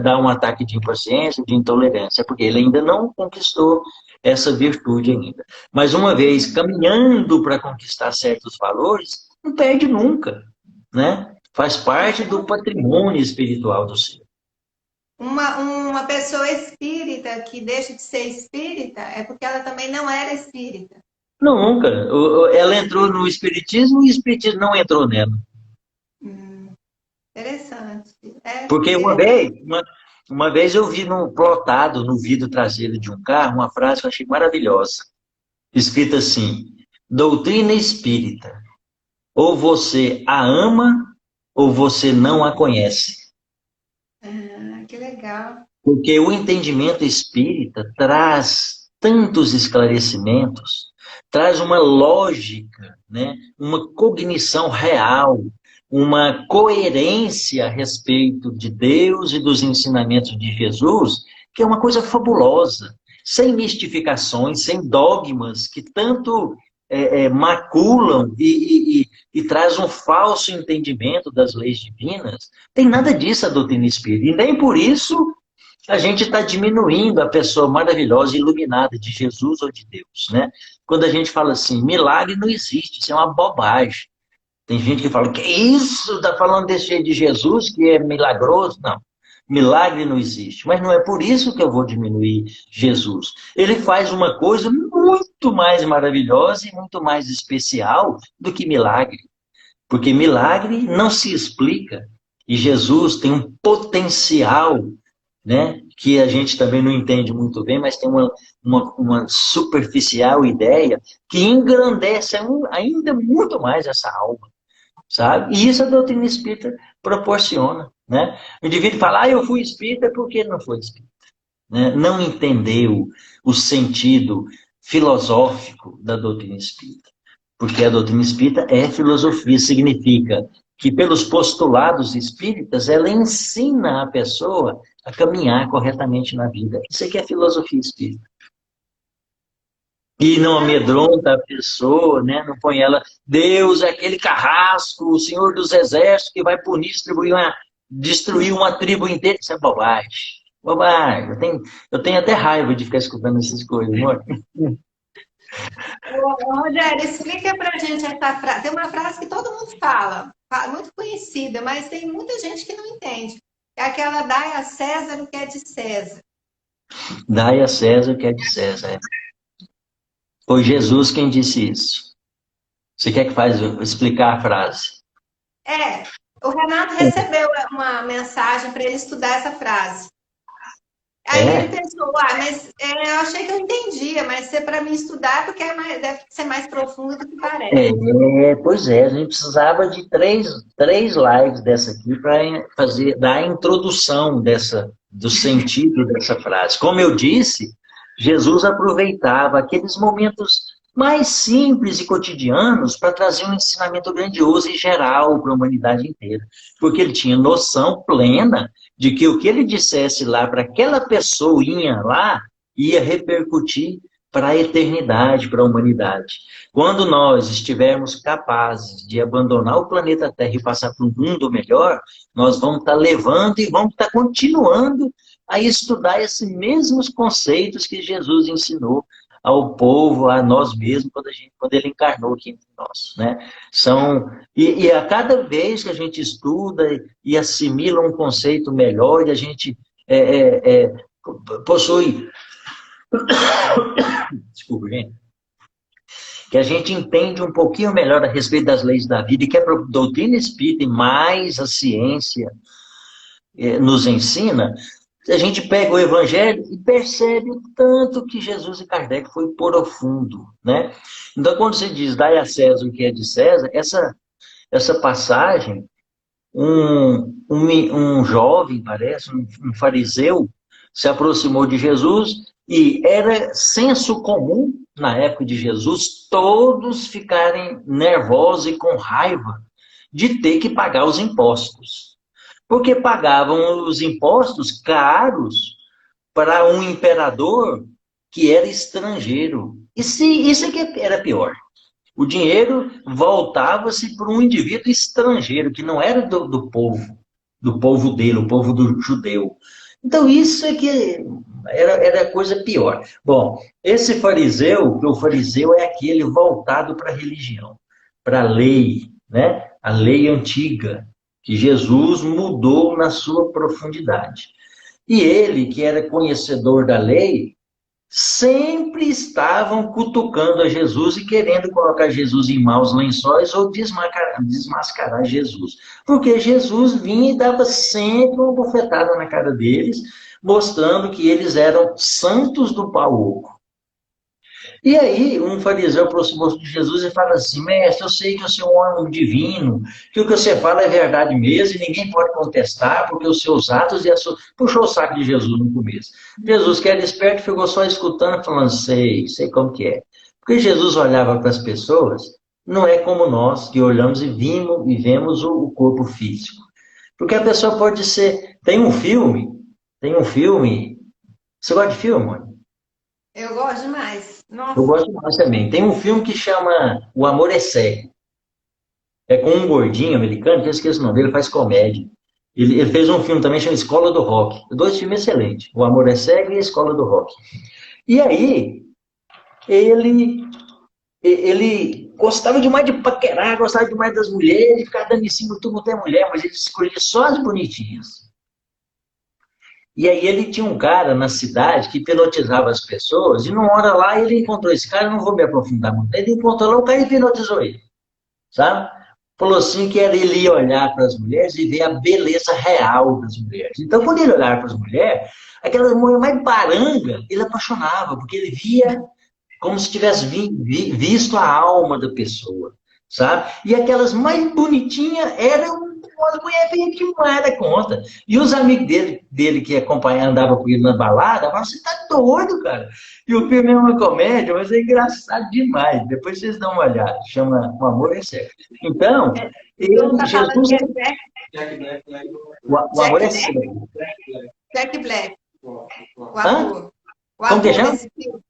dá um ataque de impaciência, de intolerância, porque ele ainda não conquistou essa virtude ainda. Mas uma vez caminhando para conquistar certos valores, não perde nunca, né? Faz parte do patrimônio espiritual do ser. Uma pessoa espírita que deixa de ser espírita é porque ela também não era espírita. Nunca. Ela entrou no espiritismo e o espiritismo não entrou nela. Interessante. É Porque porque uma vez eu vi plotado no vidro traseiro de um carro uma frase que eu achei maravilhosa. Escrita assim: doutrina espírita. Ou você a ama ou você não a conhece. que legal. Porque o entendimento espírita traz tantos esclarecimentos, traz uma lógica, né? Uma cognição real, uma coerência a respeito de Deus e dos ensinamentos de Jesus, que é uma coisa fabulosa, sem mistificações, sem dogmas que tanto maculam e traz um falso entendimento das leis divinas. Tem nada disso a doutrina espírita, e nem por isso a gente está diminuindo a pessoa maravilhosa, iluminada de Jesus ou de Deus, né? Quando a gente fala assim, milagre não existe, isso é uma bobagem. Tem gente que fala, que isso? Está falando desse jeito de Jesus, que é milagroso? Não, milagre não existe. Mas não é por isso que eu vou diminuir Jesus. Ele faz uma coisa muito mais maravilhosa e muito mais especial do que milagre. Porque milagre não se explica. E Jesus tem um potencial, né, que a gente também não entende muito bem, mas tem uma superficial ideia que engrandece ainda muito mais essa alma, sabe? E isso a doutrina espírita proporciona, né? O indivíduo fala, eu fui espírita porque não foi espírita, né? Não entendeu o sentido filosófico da doutrina espírita. Porque a doutrina espírita é filosofia, significa que pelos postulados espíritas, ela ensina a pessoa a caminhar corretamente na vida. Isso aqui é filosofia espírita. E não amedronta a pessoa, né? Não põe ela, Deus é aquele carrasco, o Senhor dos Exércitos que vai punir, destruir uma tribo inteira. Isso é bobagem. Bobagem. Eu tenho até raiva de ficar escutando essas coisas, amor. Rogério, explica pra gente essa frase. Tem uma frase que todo mundo fala, muito conhecida, mas tem muita gente que não entende. É aquela dai a César o que é de César. Dai a César o que é de César. Foi Jesus quem disse isso. Você quer que faz explicar a frase? O Renato recebeu uma mensagem para ele estudar essa frase. Aí ele pensou, mas eu achei que eu entendia, mas se é para mim estudar, porque deve ser mais profundo do que parece. Pois é, a gente precisava de três lives dessa aqui para dar a introdução do sentido dessa frase. Como eu disse, Jesus aproveitava aqueles momentos mais simples e cotidianos para trazer um ensinamento grandioso e geral para a humanidade inteira. Porque ele tinha noção plena de que o que ele dissesse lá para aquela pessoinha lá ia repercutir para a eternidade, para a humanidade. Quando nós estivermos capazes de abandonar o planeta Terra e passar para um mundo melhor, nós vamos estar levando e vamos estar continuando a estudar esses mesmos conceitos que Jesus ensinou ao povo, a nós mesmos, quando ele encarnou aqui entre nós, né? E a cada vez que a gente estuda e assimila um conceito melhor, e a gente possui... Desculpa, gente. Que a gente entende um pouquinho melhor a respeito das leis da vida, e que a doutrina espírita e mais a ciência nos ensina, a gente pega o Evangelho e percebe o tanto que Jesus e Kardec foi profundo, né? Então, quando você diz, dai a César o que é de César, essa passagem, um jovem, parece, um fariseu, se aproximou de Jesus e era senso comum, na época de Jesus, todos ficarem nervosos e com raiva de ter que pagar os impostos. Porque pagavam os impostos caros para um imperador que era estrangeiro. Isso é que era pior. O dinheiro voltava-se para um indivíduo estrangeiro, que não era do povo dele, o povo do judeu. Então, isso é que era a coisa pior. Bom, esse fariseu, o fariseu é aquele voltado para a religião, para a lei, né? A lei antiga, que Jesus mudou na sua profundidade. E ele, que era conhecedor da lei, sempre estavam cutucando a Jesus e querendo colocar Jesus em maus lençóis ou desmascarar Jesus. Porque Jesus vinha e dava sempre uma bofetada na cara deles, mostrando que eles eram santos do pau oco. E aí, um fariseu aproximou-se de Jesus e fala assim: Mestre, eu sei que você é um homem divino, que o que você fala é verdade mesmo e ninguém pode contestar, porque os seus atos e a sua. Puxou o saco de Jesus no começo. Jesus, que era esperto, ficou só escutando, falando: sei como que é. Porque Jesus olhava para as pessoas, não é como nós, que olhamos e vemos o corpo físico. Porque a pessoa pode ser. Tem um filme. Você gosta de filme, mano? Eu gosto demais. Eu Nossa. gosto mais também. Tem um filme que chama O Amor é Cego. É com um gordinho americano, que eu esqueço o nome dele, faz comédia. Ele fez um filme também chamado Escola do Rock. Dois filmes excelentes. O Amor é Cego e A Escola do Rock. E aí, ele gostava demais de paquerar, gostava demais das mulheres, ficava dando em cima de tudo quanto é mulher, mas ele escolhia só as bonitinhas. E aí ele tinha um cara na cidade que hipnotizava as pessoas, e numa hora lá ele encontrou esse cara, eu não vou me aprofundar muito, ele encontrou lá, o cara hipnotizou ele, sabe? Falou assim que ele ia olhar para as mulheres e ver a beleza real das mulheres. Então, quando ele olhava para as mulheres, aquelas mulheres mais baranga, ele apaixonava, porque ele via como se tivesse visto a alma da pessoa, sabe? E aquelas mais bonitinhas eram umas mulheres bem demais da conta. E os amigos dele que acompanhavam, andavam com ele na balada, falavam, você tá doido, cara? E o filme é uma comédia, mas é engraçado demais. Depois vocês dão uma olhada. Chama O Amor é Cego. Então, Então, tá falando Jesus, que é Jack, o amor é Black? cego. Jack Black, o Hã? ator. O Como que ator chama? desse filme.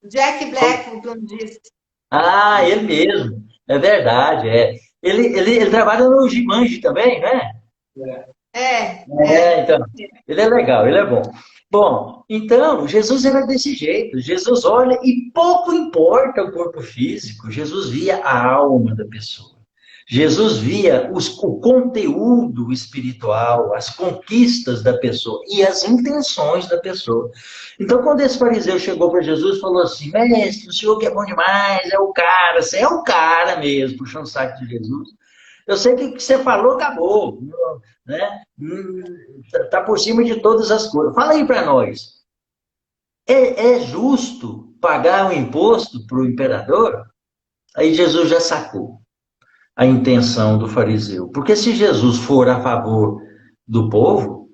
Jack Black, o dono disso. Ah, ele mesmo. É verdade, é. Ele trabalha no Jumanji também, né? É, É. então, ele é legal, ele é bom. Bom, então, Jesus era desse jeito. Jesus olha e pouco importa o corpo físico. Jesus via a alma da pessoa. Jesus via o conteúdo espiritual, as conquistas da pessoa e as intenções da pessoa. Então, quando esse fariseu chegou para Jesus e falou assim: Mestre, o senhor que é bom demais, é o cara, você é o cara mesmo, puxando o saco de Jesus. Eu sei que o que você falou acabou, né? Está por cima de todas as coisas. Fala aí para nós. É justo pagar um imposto para o imperador? Aí Jesus já sacou a intenção do fariseu. Porque se Jesus for a favor do povo,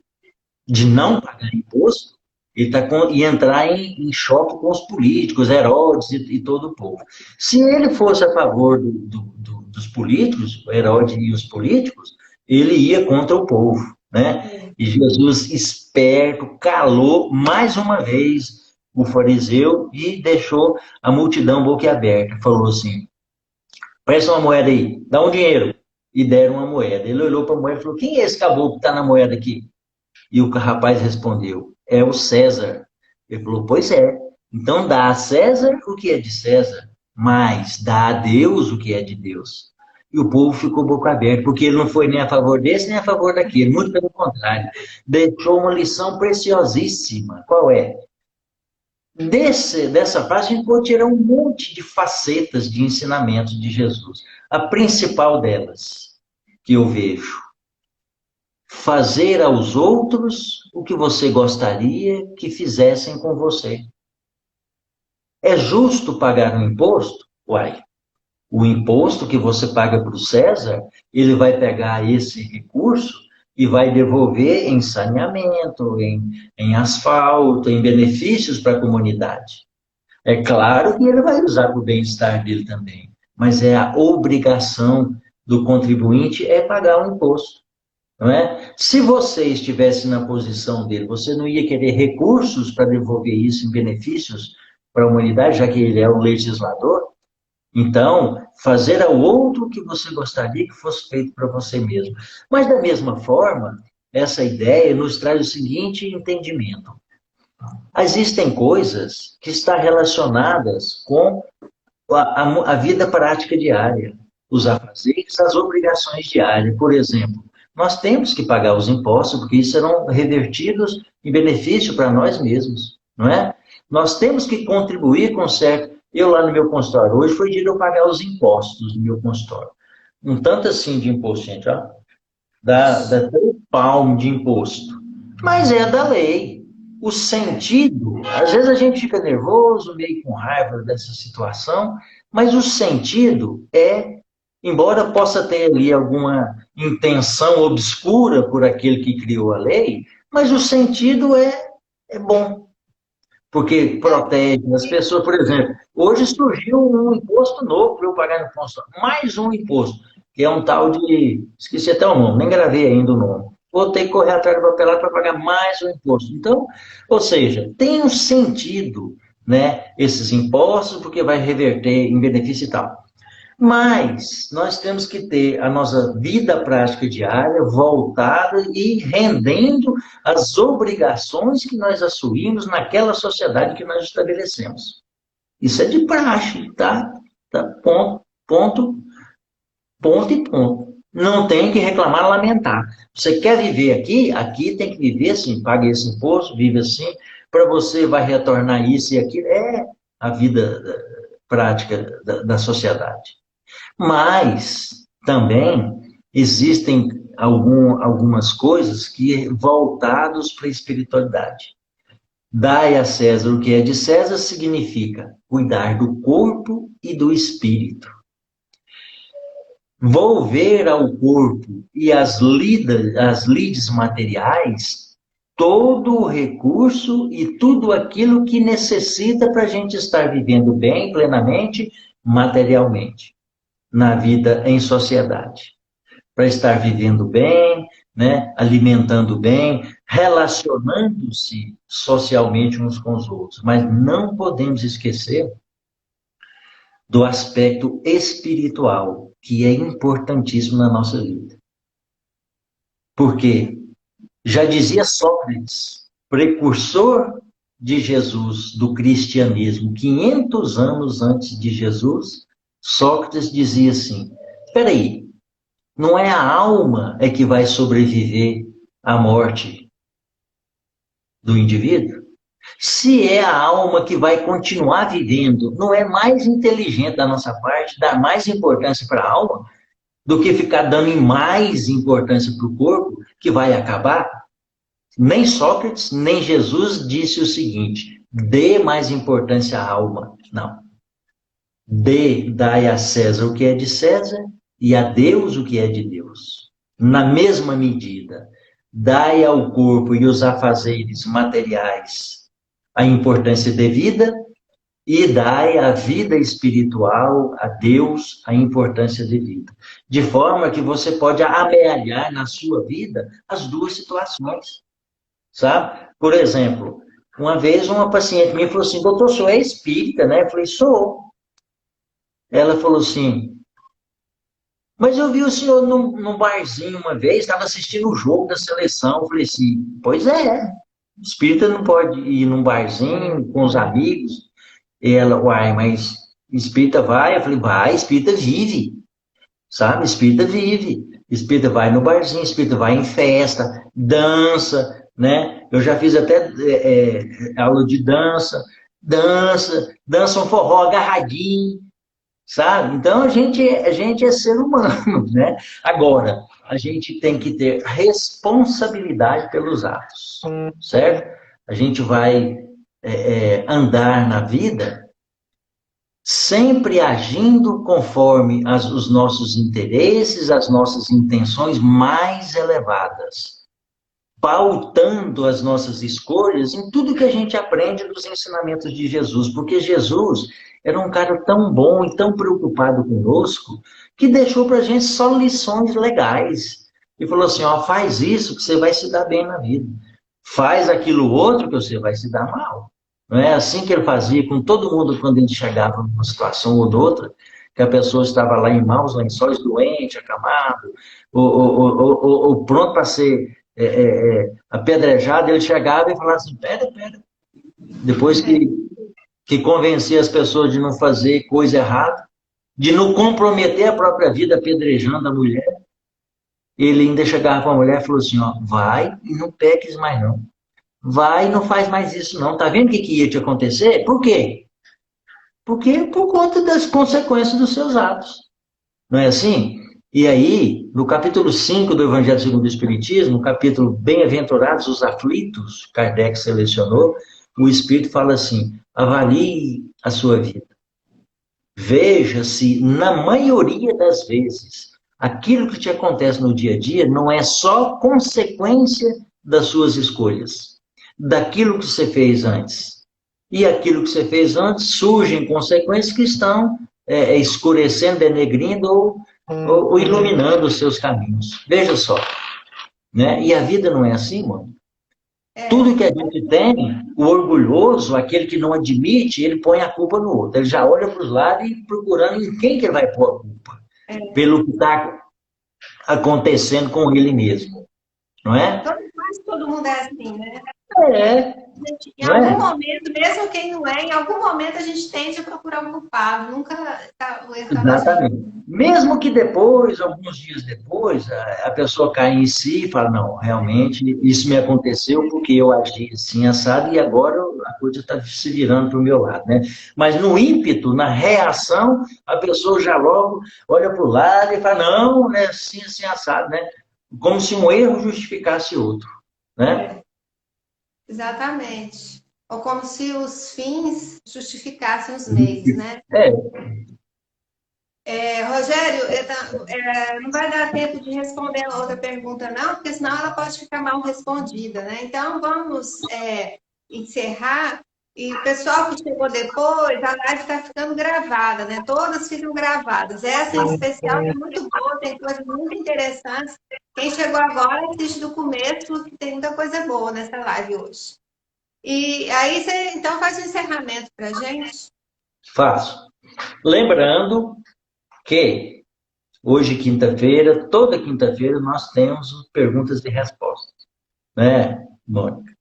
de não pagar imposto, ele ia entrar em choque com os políticos, Herodes e todo o povo. Se ele fosse a favor dos políticos, Herodes e os políticos, ele ia contra o povo, né? E Jesus, esperto, calou mais uma vez o fariseu e deixou a multidão boquiaberta. Falou assim: presta uma moeda aí, dá um dinheiro. E deram uma moeda. Ele olhou para a moeda e falou: quem é esse caboclo que está na moeda aqui? E o rapaz respondeu: é o César. Ele falou: pois é. Então dá a César o que é de César, mas dá a Deus o que é de Deus. E o povo ficou boca aberta, porque ele não foi nem a favor desse, nem a favor daquele. Muito pelo contrário. Deixou uma lição preciosíssima. Qual é? Dessa frase, a gente pode tirar um monte de facetas de ensinamento de Jesus. A principal delas, que eu vejo: fazer aos outros o que você gostaria que fizessem com você. É justo pagar um imposto? Uai, o imposto que você paga para o César, ele vai pegar esse recurso e vai devolver em saneamento, em asfalto, em benefícios para a comunidade. É claro que ele vai usar para o bem-estar dele também, mas é a obrigação do contribuinte é pagar um imposto. Não é? Se você estivesse na posição dele, você não ia querer recursos para devolver isso em benefícios para a humanidade, já que ele é o legislador? Então, fazer ao outro o que você gostaria que fosse feito para você mesmo. Mas, da mesma forma, essa ideia nos traz o seguinte entendimento: existem coisas que estão relacionadas com a vida prática diária, os afazeres, as obrigações diárias. Por exemplo, nós temos que pagar os impostos, porque isso serão revertidos em benefício para nós mesmos, não é? Nós temos que contribuir com certo. Eu lá no meu consultório, hoje foi dia de eu pagar os impostos do meu consultório. Um tanto assim de imposto, gente, ó. Dá 3 palmos de imposto. Mas é da lei. O sentido, às vezes a gente fica nervoso, meio com raiva dessa situação, mas o sentido é, embora possa ter ali alguma intenção obscura por aquele que criou a lei, mas o sentido é bom, porque protege as pessoas. Por exemplo, hoje surgiu um imposto novo para eu pagar no consultório, mais um imposto, que é um tal de, esqueci até o nome, nem gravei ainda o nome. Vou ter que correr atrás do papelado para pagar mais um imposto. Então, ou seja, tem um sentido, né, esses impostos, porque vai reverter em benefício e tal. Mas nós temos que ter a nossa vida prática diária voltada e rendendo as obrigações que nós assumimos naquela sociedade que nós estabelecemos. Isso é de praxe, tá? Tá? Ponto, ponto, ponto e ponto. Não tem que reclamar, lamentar. Você quer viver aqui? Aqui tem que viver assim, paga esse imposto, vive assim, para você vai retornar isso e aquilo. É a vida prática da sociedade. Mas também existem algumas coisas que voltados para a espiritualidade. Dai a César o que é de César significa cuidar do corpo e do espírito. Volver ao corpo e as lides materiais todo o recurso e tudo aquilo que necessita para a gente estar vivendo bem, plenamente, materialmente, na vida em sociedade. Para estar vivendo bem, né, alimentando bem, relacionando-se socialmente uns com os outros. Mas não podemos esquecer do aspecto espiritual, que é importantíssimo na nossa vida. Porque já dizia Sócrates, precursor de Jesus, do cristianismo, 500 anos antes de Jesus, Sócrates dizia assim, espera aí, não é a alma que vai sobreviver à morte do indivíduo? Se é a alma que vai continuar vivendo, não é mais inteligente da nossa parte dar mais importância para a alma do que ficar dando mais importância para o corpo, que vai acabar? Nem Sócrates, nem Jesus disse o seguinte, dê mais importância à alma. Não. Dai a César o que é de César e a Deus o que é de Deus. Na mesma medida, dai ao corpo e os afazeres materiais a importância devida e dai à vida espiritual, a Deus, a importância devida. De forma que você pode amealhar na sua vida as duas situações, sabe? Por exemplo, uma vez uma paciente minha falou assim, doutor, o senhor é espírita, né? Eu falei, sou. Ela falou assim, mas eu vi o senhor num barzinho uma vez, estava assistindo o jogo da seleção. Eu falei assim, pois é, espírita não pode ir num barzinho com os amigos. E ela, uai, mas espírita vai? Eu falei, vai, espírita vive, sabe? Espírita vive. Espírita vai no barzinho, espírita vai em festa, dança, né? Eu já fiz até aula de dança um forró agarradinho, sabe? Então, a gente é ser humano, né? Agora, a gente tem que ter responsabilidade pelos atos, certo? A gente vai andar na vida sempre agindo conforme os nossos interesses, as nossas intenções mais elevadas, pautando as nossas escolhas em tudo que a gente aprende dos ensinamentos de Jesus, porque Jesus era um cara tão bom e tão preocupado conosco, que deixou para a gente só lições legais. E falou assim, ó, faz isso que você vai se dar bem na vida. Faz aquilo outro que você vai se dar mal. Não é assim que ele fazia com todo mundo quando ele chegava numa situação ou outra, que a pessoa estava lá em maus lençóis, doente, acamado, ou pronto para ser apedrejado, ele chegava e falava assim, pera. Depois que convencia as pessoas de não fazer coisa errada, de não comprometer a própria vida apedrejando a mulher, Ele ainda chegava para a mulher e falou assim, ó, vai e não peques mais não. Vai e não faz mais isso não. Tá vendo o que, que ia te acontecer? Por quê? Porque por conta das consequências dos seus atos. Não é assim? E aí, no capítulo 5 do Evangelho segundo o Espiritismo, no capítulo Bem-aventurados os aflitos, Kardec selecionou, o Espírito fala assim, avalie a sua vida. Veja se, na maioria das vezes, aquilo que te acontece no dia a dia não é só consequência das suas escolhas, daquilo que você fez antes. E aquilo que você fez antes surgem consequências que estão escurecendo, denegrindo ou iluminando os seus caminhos. Veja só, né? E a vida não é assim, mano. Tudo que a gente tem, o orgulhoso, aquele que não admite, ele põe a culpa no outro. Ele já olha para os lados e procurando em quem que ele vai pôr a culpa. Pelo que está acontecendo com ele mesmo. Não é? Quase todo mundo é assim, né? É. Em algum momento, mesmo quem não é, em algum momento a gente tende a procurar um culpado. Nunca o erro está na gente. Exatamente. Mesmo que depois, alguns dias depois, a pessoa cai em si e fala, não, realmente isso me aconteceu porque eu agi assim, assado, e agora a coisa está se virando para o meu lado, né? Mas no ímpeto, na reação, a pessoa já logo olha para o lado e fala, não, é assim, assim, assado, né? Como se um erro justificasse outro, né? Exatamente. Ou como se os fins justificassem os meios, né? Rogério, não vai dar tempo de responder a outra pergunta, não, porque senão ela pode ficar mal respondida, né? Então, vamos encerrar. E o pessoal que chegou depois, a live está ficando gravada, né? Todas ficam gravadas. Essa em especial é muito boa, tem coisas muito interessantes. Quem chegou agora, assiste do começo, que tem muita coisa boa nessa live hoje. E aí você, então, faz o encerramento para a gente? Faço. Lembrando que hoje, quinta-feira, toda quinta-feira, nós temos perguntas e respostas, né, Mônica?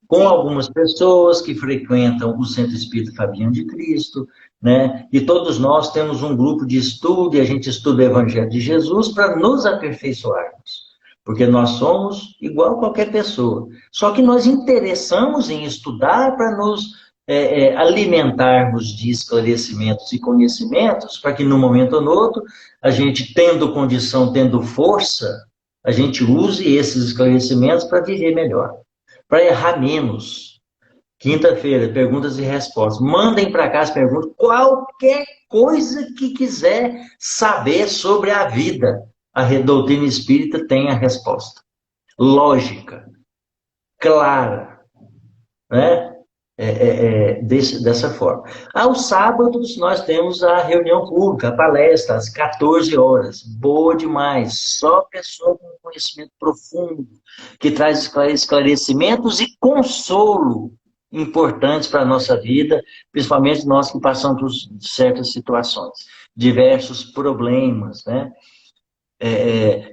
Com algumas pessoas que frequentam o Centro Espírita Fabiano de Cristo, né? E todos nós temos um grupo de estudo e a gente estuda o Evangelho de Jesus para nos aperfeiçoarmos. Porque nós somos igual a qualquer pessoa. Só que nós interessamos em estudar para nos alimentarmos de esclarecimentos e conhecimentos, para que num momento ou no outro, a gente tendo condição, tendo força, a gente use esses esclarecimentos para viver melhor, para errar menos. Quinta-feira, perguntas e respostas. Mandem para cá as perguntas. Qualquer coisa que quiser saber sobre a vida, a doutrina espírita tem a resposta. Lógica, clara, né? Dessa forma. Aos sábados, nós temos a reunião pública, a palestra, às 14 horas. Boa demais. Só pessoa com conhecimento profundo, que traz esclarecimentos e consolo importantes para a nossa vida, principalmente nós que passamos por certas situações, diversos problemas, né?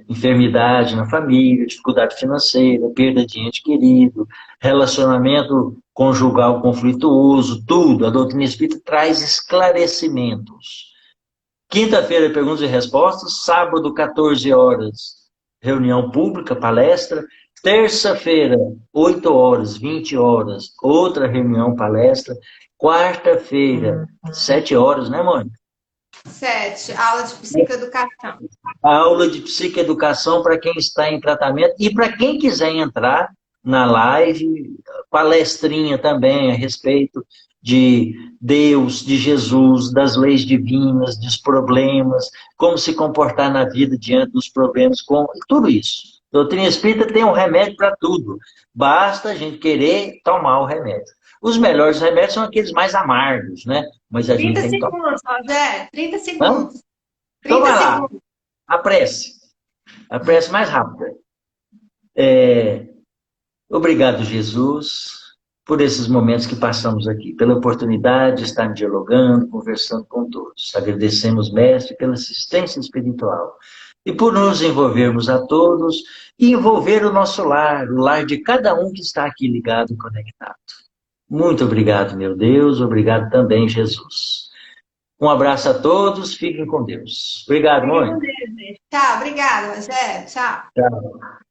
Enfermidade na família, dificuldade financeira, perda de ente querido, relacionamento conjugal conflituoso, tudo. A doutrina espírita traz esclarecimentos. Quinta-feira, perguntas e respostas. Sábado, 14 horas, reunião pública, palestra. Terça-feira, 8 horas, 20 horas, outra reunião, palestra. Quarta-feira, 7 horas, né, Mônica? 7, aula de psicoeducação. A aula de psicoeducação para quem está em tratamento e para quem quiser entrar na live, palestrinha também a respeito de Deus, de Jesus, das leis divinas, dos problemas, como se comportar na vida diante dos problemas, tudo isso. A doutrina espírita tem um remédio para tudo, basta a gente querer tomar o remédio. Os melhores remédios são aqueles mais amargos, né? Mas a gente tem que tomar. 30 segundos, Rogério, 30 segundos. Então vai lá, a prece mais rápida. Obrigado, Jesus, por esses momentos que passamos aqui, pela oportunidade de estar dialogando, conversando com todos. Agradecemos, Mestre, pela assistência espiritual e por nos envolvermos a todos e envolver o nosso lar, o lar de cada um que está aqui ligado e conectado. Muito obrigado, meu Deus, obrigado também, Jesus. Um abraço a todos, fiquem com Deus. Obrigado, Fiquem mãe. com Deus, gente. Tchau, obrigada, Rogério. Tchau. Tchau.